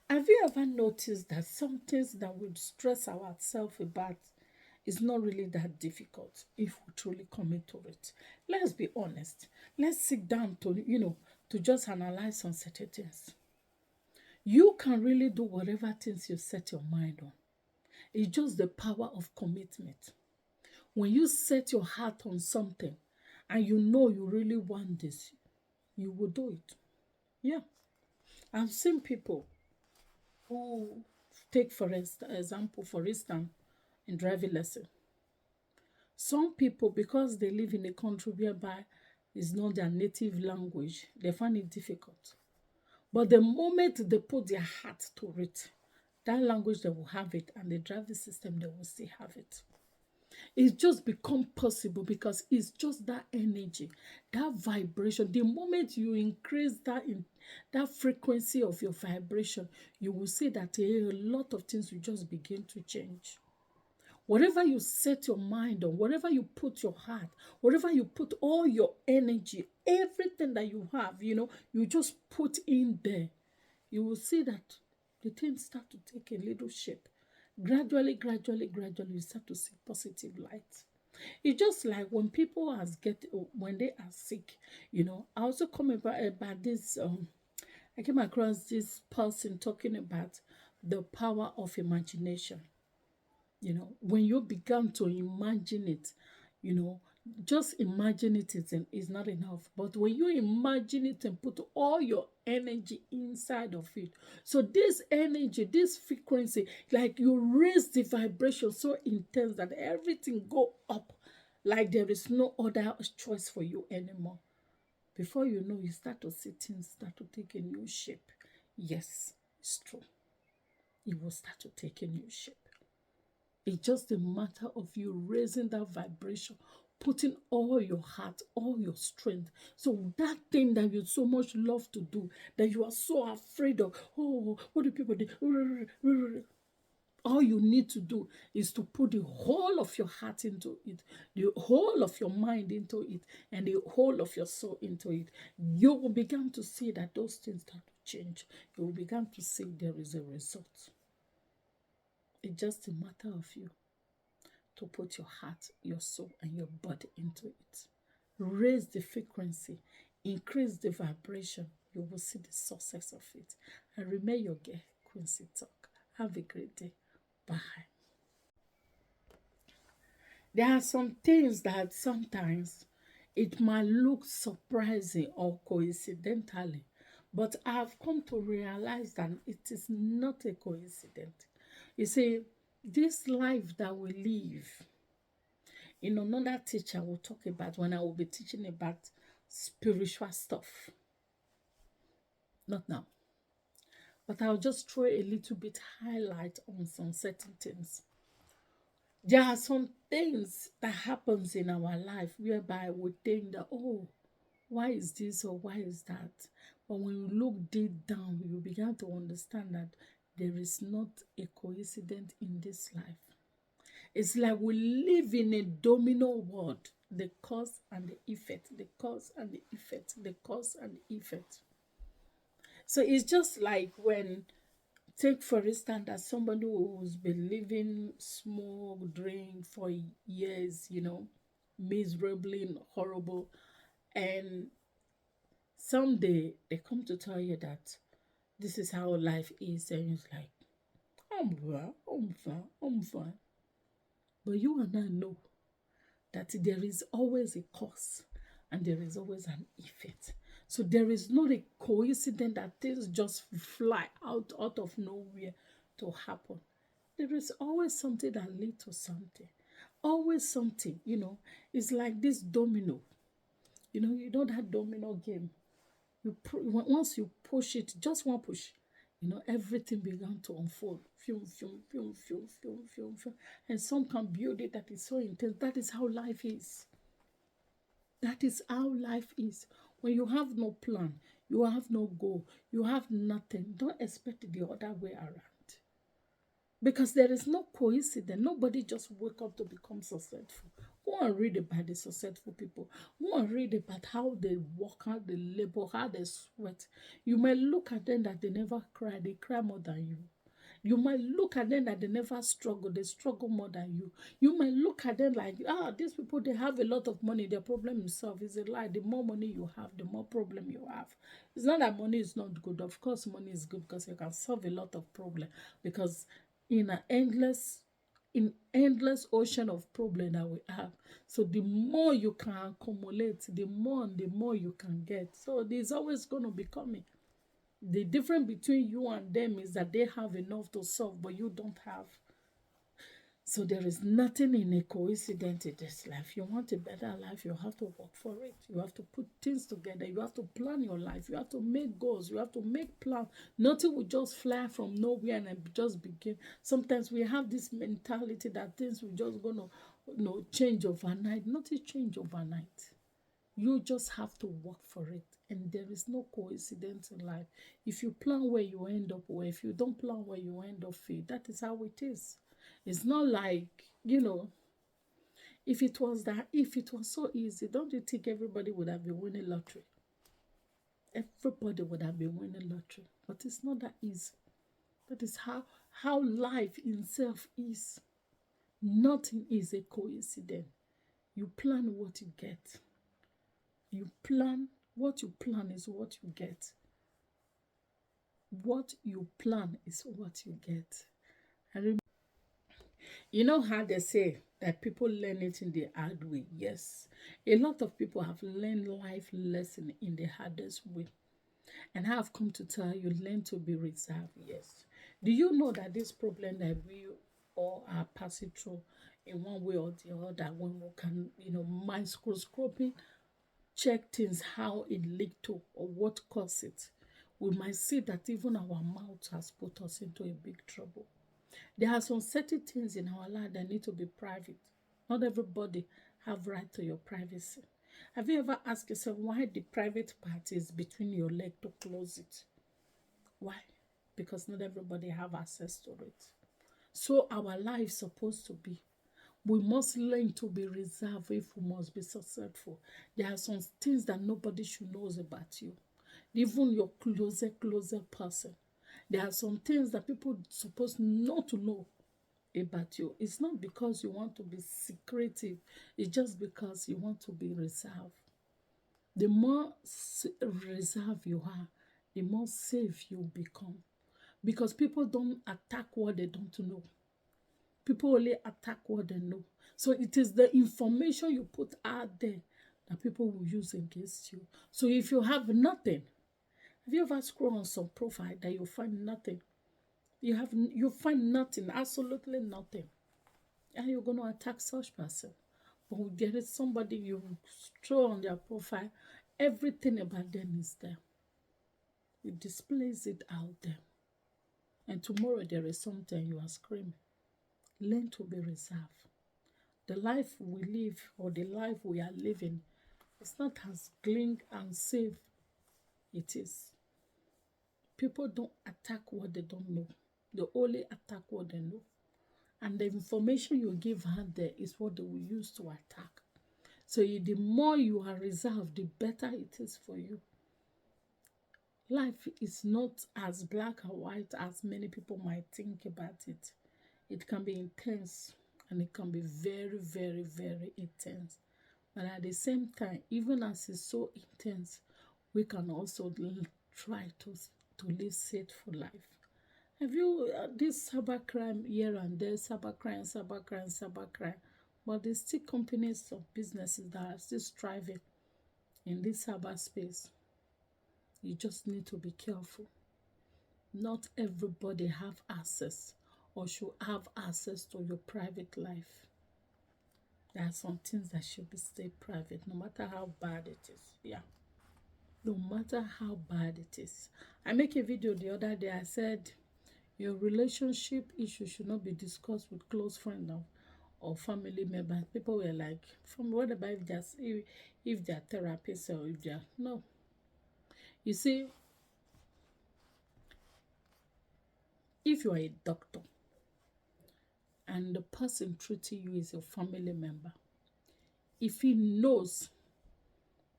Have you ever noticed that some things that we stress ourselves about is not really that difficult if we truly commit to it? Let's be honest. Let's sit down to, to just analyze some certain things. You can really do whatever things you set your mind on. It's just the power of commitment. When you set your heart on something and you know you really want this, you will do it. Yeah. I've seen people who take for instance, in driving lesson. Some people, because they live in a country whereby it's not their native language, they find it difficult. But the moment they put their heart to it, that language they will have it, and the driving system they will still have it. It's just become possible because it's just that energy, that vibration. The moment you increase that frequency of your vibration, you will see that a lot of things will just begin to change. Whatever you set your mind on, whatever you put your heart, whatever you put all your energy, everything that you have, you just put in there, you will see that the things start to take a little shape. Gradually, gradually, gradually, you start to see positive light. It's just like when people when they are sick, I also come about this. I came across this person talking about the power of imagination. When you begin to imagine it, you know just imagine it is not enough, but when you imagine it and put all your energy inside of it, so this energy, this frequency, like you raise the vibration so intense that everything go up, like there is no other choice for you anymore. Before you know, you start to see things start to take a new shape. Yes, it's true. It will start to take a new shape. It's just a matter of you raising that vibration, putting all your heart, all your strength. So that thing that you so much love to do, that you are so afraid of, oh, what do people do? All you need to do is to put the whole of your heart into it, the whole of your mind into it, and the whole of your soul into it. You will begin to see that those things start to change. You will begin to see there is a result. It's just a matter of you to put your heart, your soul, and your body into it. Raise the frequency, increase the vibration. You will see the success of it. And remain your girl, Quincy Talk. Have a great day. Bye. There are some things that sometimes it might look surprising or coincidentally, but I've come to realize that it is not a coincidence. You see, this life that we live, another teacher will talk about when I will be teaching about spiritual stuff. Not now. But I'll just throw a little bit highlight on some certain things. There are some things that happens in our life whereby we think that, oh, why is this or why is that? But when you look deep down, you begin to understand that there is not a coincidence in this life. It's like we live in a domino world. The cause and the effect, the cause and the effect, the cause and the effect. So it's just like when, take for instance, that somebody who's been living smoke, drink for years, miserably horrible, and someday they come to tell you that this is how life is, and it's like, I'm fine, I'm fine, I'm fine. But you and I know that there is always a cause and there is always an effect. So there is not a coincidence that things just fly out of nowhere to happen. There is always something that leads to something. Always something, It's like this domino. That domino game. Once you push it, just one push, everything began to unfold. Fium, fium, fium, fium, fium, fium, fium. And some can build it that is so intense. That is how life is. That is how life is. When you have no plan, you have no goal, you have nothing, don't expect the other way around. Because there is no coincidence. Nobody just wake up to become successful. Go and read about the successful people. Go and read about how they work, how they labor, how they sweat. You might look at them that they never cry, they cry more than you. You might look at them that they never struggle, they struggle more than you. You might look at them like, these people, they have a lot of money, their problem itself is a lie. The more money you have, the more problem you have. It's not that money is not good. Of course, money is good because you can solve a lot of problem. Because in an endless ocean of problem that we have. So the more you can accumulate, the more you can get. So there's always going to be coming. The difference between you and them is that they have enough to solve, but you don't have. So there is nothing in a coincidence in this life. You want a better life, you have to work for it. You have to put things together. You have to plan your life. You have to make goals. You have to make plans. Nothing will just fly from nowhere and just begin. Sometimes we have this mentality that things will just gonna change overnight. Nothing change overnight. You just have to work for it. And there is no coincidence in life. If you plan where you end up where, if you don't plan where you end up fail, that is how it is. It's not like, if it was so easy, don't you think everybody would have been winning lottery? Everybody would have been winning lottery. But it's not that easy. That is how life itself is. Nothing is a coincidence. You plan what you get. What you plan is what you get. What you plan is what you get. You know how they say that people learn it in the hard way? Yes. A lot of people have learned life lesson in the hardest way. And I have come to tell you, learn to be reserved. Yes. Do you know that this problem that we all are passing through in one way or the other, when we can, microscoping check things, how it leaked to or what caused it, we might see that even our mouth has put us into a big trouble. There are some certain things in our life that need to be private. Not everybody have right to your privacy. Have you ever asked yourself why the private part is between your leg to close it? Why? Because not everybody have access to it. So our life is supposed to be. We must learn to be reserved if we must be successful. There are some things that nobody should know about you. Even your closer person. There are some things that people supposed not to know about you. It's not because you want to be secretive. It's just because you want to be reserved. The more reserved you are, the more safe you become. Because people don't attack what they don't know. People only attack what they know. So it is the information you put out there that people will use against you. So if you have nothing, have you ever scrolled on some profile that you find nothing? You find nothing, absolutely nothing. And you're going to attack such person. But there is somebody you throw on their profile, everything about them is there. It displays it out there. And tomorrow there is something you are screaming. Learn to be reserved. The life we live or the life we are living is not as clean and safe it is. People don't attack what they don't know. They only attack what they know. And the information you give out there is what they will use to attack. So the more you are reserved, the better it is for you. Life is not as black and white as many people might think about it. It can be intense and it can be very, very, very intense. But at the same time, even as it's so intense, we can also try to live faithful life. Have you this cybercrime here and there, cybercrime, but there's still companies or businesses that are still striving in this cyber space. You just need to be careful. Not everybody have access or should have access to your private life. There are some things that should be stay private, no matter how bad it is. Yeah. No matter how bad it is. I make a video the other day. I said your relationship issue should not be discussed with close friends or family members. People were like, from what about if they're therapists or if they're no. You see, if you are a doctor and the person treating you is a family member, If he knows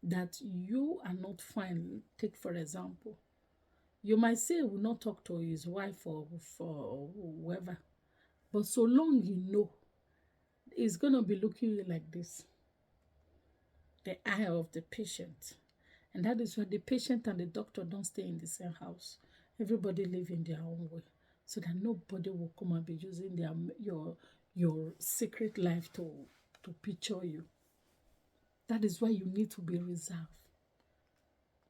that you are not fine, take for example, you might say he will not talk to his wife or for whoever, but so long you know, he's gonna be looking at you like this, the eye of the patient. And that is why the patient and the doctor don't stay in the same house. Everybody live in their own way, so that nobody will come and be using your secret life to picture you. That is why you need to be reserved.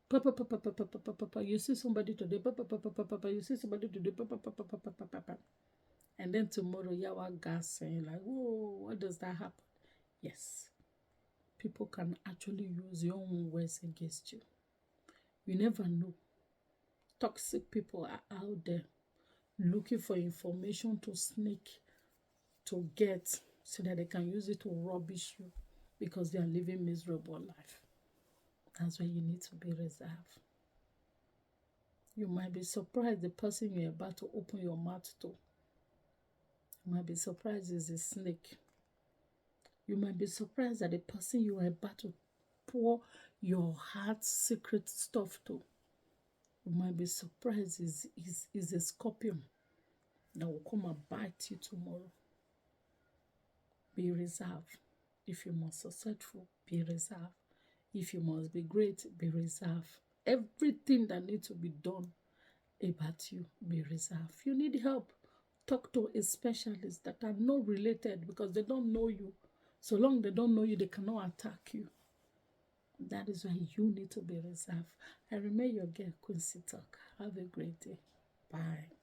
Papa, papa, papa, papa, papa. You see somebody today, papa, papa, papa, papa. You see somebody today, papa, papa, papa, papa, papa. And then tomorrow, yawa gas saying like, "Whoa, what does that happen?" Yes, people can actually use your own words against you. You never know. Toxic people are out there looking for information to sneak, to get, so that they can use it to rubbish you because they are living miserable life. That's why you need to be reserved. You might be surprised the person you're about to open your mouth to. You might be surprised is a snake. You might be surprised that the person you are about to pour your heart's secret stuff to. You might be surprised is a scorpion that will come and bite you tomorrow. Be reserved. If you must be successful, be reserved. If you must be great, be reserved. Everything that needs to be done about you, be reserved. If you need help, talk to a specialist that are not related because they don't know you. So long they don't know you, they cannot attack you. That is why you need to be reserved. I remain your girl, Quincy Talk. Have a great day. Bye.